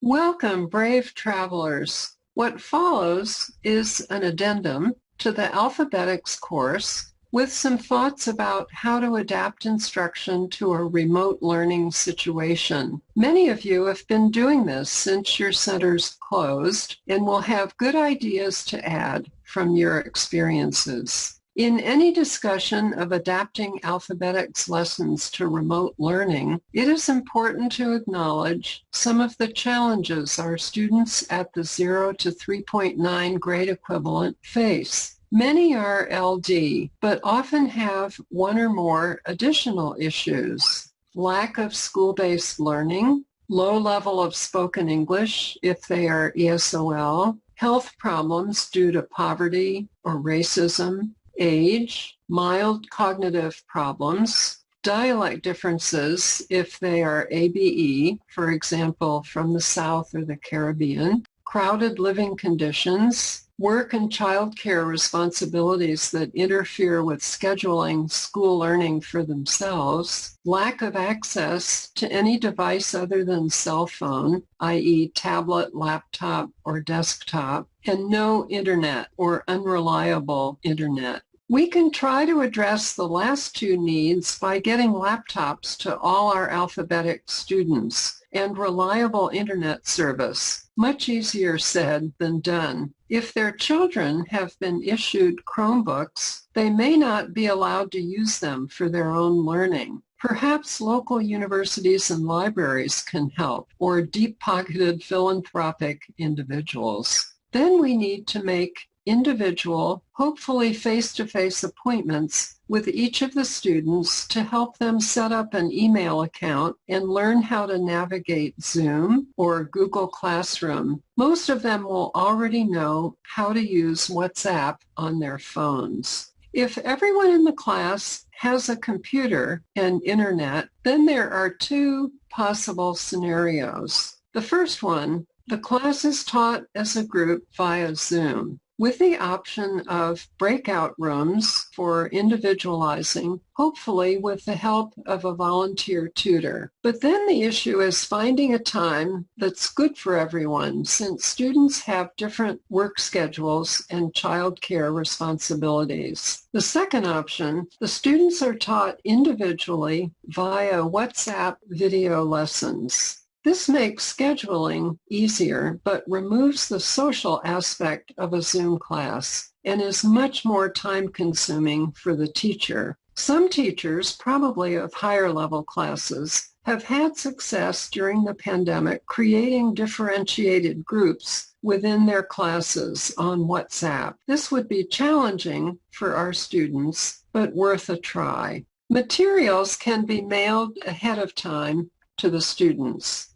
Welcome, brave travelers. What follows is an addendum to the Alphabetics course with some thoughts about how to adapt instruction to a remote learning situation. Many of you have been doing this since your centers closed and will have good ideas to add from your experiences. In any discussion of adapting Alphabetics lessons to remote learning, it is important to acknowledge some of the challenges our students at the 0 to 3.9 grade equivalent face. Many are LD, but often have one or more additional issues: lack of school-based learning, low level of spoken English if they are ESOL, health problems due to poverty or racism, age, mild cognitive problems, dialect differences if they are ABE, for example, from the South or the Caribbean, crowded living conditions, work and child care responsibilities that interfere with scheduling school learning for themselves, lack of access to any device other than cell phone, i.e. tablet, laptop, or desktop, and no internet or unreliable internet. We can try to address the last two needs by getting laptops to all our Alphabetic students and reliable internet service. Much easier said than done. If their children have been issued Chromebooks, they may not be allowed to use them for their own learning. Perhaps local universities and libraries can help, or deep-pocketed philanthropic individuals. Then we need to make individual, hopefully face-to-face appointments with each of the students to help them set up an email account and learn how to navigate Zoom or Google Classroom. Most of them will already know how to use WhatsApp on their phones. If everyone in the class has a computer and internet, then there are two possible scenarios. The first one, the class is taught as a group via Zoom, with the option of breakout rooms for individualizing, hopefully with the help of a volunteer tutor. But then the issue is finding a time that's good for everyone, since students have different work schedules and childcare responsibilities. The second option, the students are taught individually via WhatsApp video lessons. This makes scheduling easier, but removes the social aspect of a Zoom class and is much more time-consuming for the teacher. Some teachers, probably of higher level classes, have had success during the pandemic creating differentiated groups within their classes on WhatsApp. This would be challenging for our students, but worth a try. Materials can be mailed ahead of time to the students.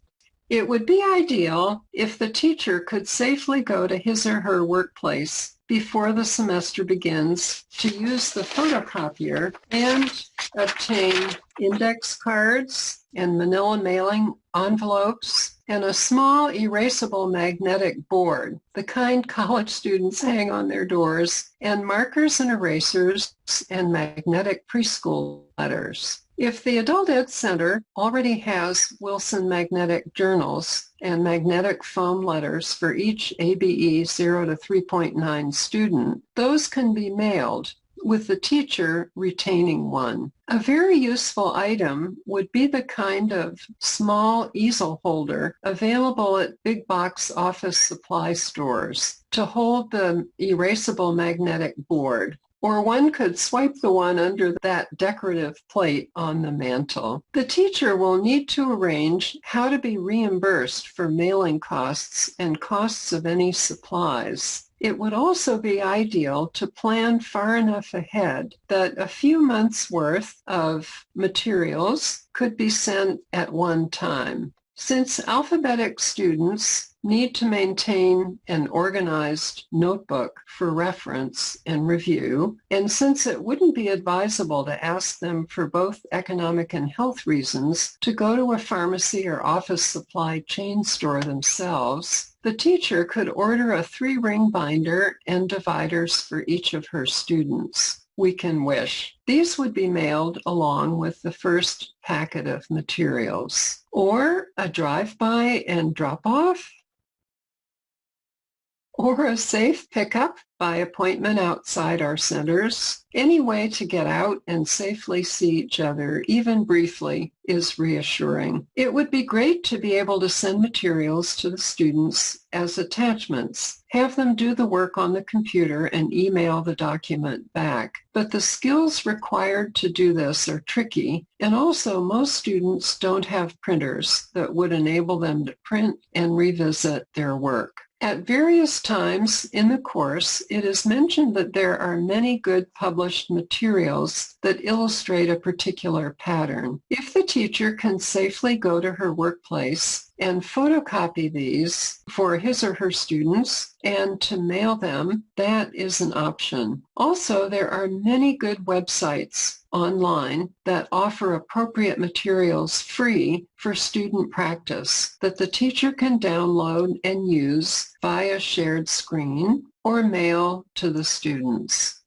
It would be ideal if the teacher could safely go to his or her workplace before the semester begins to use the photocopier and obtain index cards and manila mailing envelopes and a small erasable magnetic board, the kind college students hang on their doors, and markers and erasers and magnetic preschool letters. If the Adult Ed Center already has Wilson magnetic journals and magnetic foam letters for each ABE 0 to 3.9 student, those can be mailed, with the teacher retaining one. A very useful item would be the kind of small easel holder available at big box office supply stores to hold the erasable magnetic board. Or one could swipe the one under that decorative plate on the mantle. The teacher will need to arrange how to be reimbursed for mailing costs and costs of any supplies. It would also be ideal to plan far enough ahead that a few months' worth of materials could be sent at one time. Since Alphabetic students need to maintain an organized notebook for reference and review, and since it wouldn't be advisable to ask them for both economic and health reasons to go to a pharmacy or office supply chain store themselves, the teacher could order a 3-ring binder and dividers for each of her students. we can wish. These would be mailed along with the first packet of materials. Or a drive-by and drop-off, or a safe pickup by appointment outside our centers. Any way to get out and safely see each other, even briefly, is reassuring. It would be great to be able to send materials to the students as attachments, have them do the work on the computer and email the document back. But the skills required to do this are tricky, and also most students don't have printers that would enable them to print and revisit their work. At various times in the course, it is mentioned that there are many good published materials that illustrate a particular pattern. If the teacher can safely go to her workplace and photocopy these for his or her students and to mail them, that is an option. Also, there are many good websites online that offer appropriate materials free for student practice that the teacher can download and use via shared screen or mail to the students.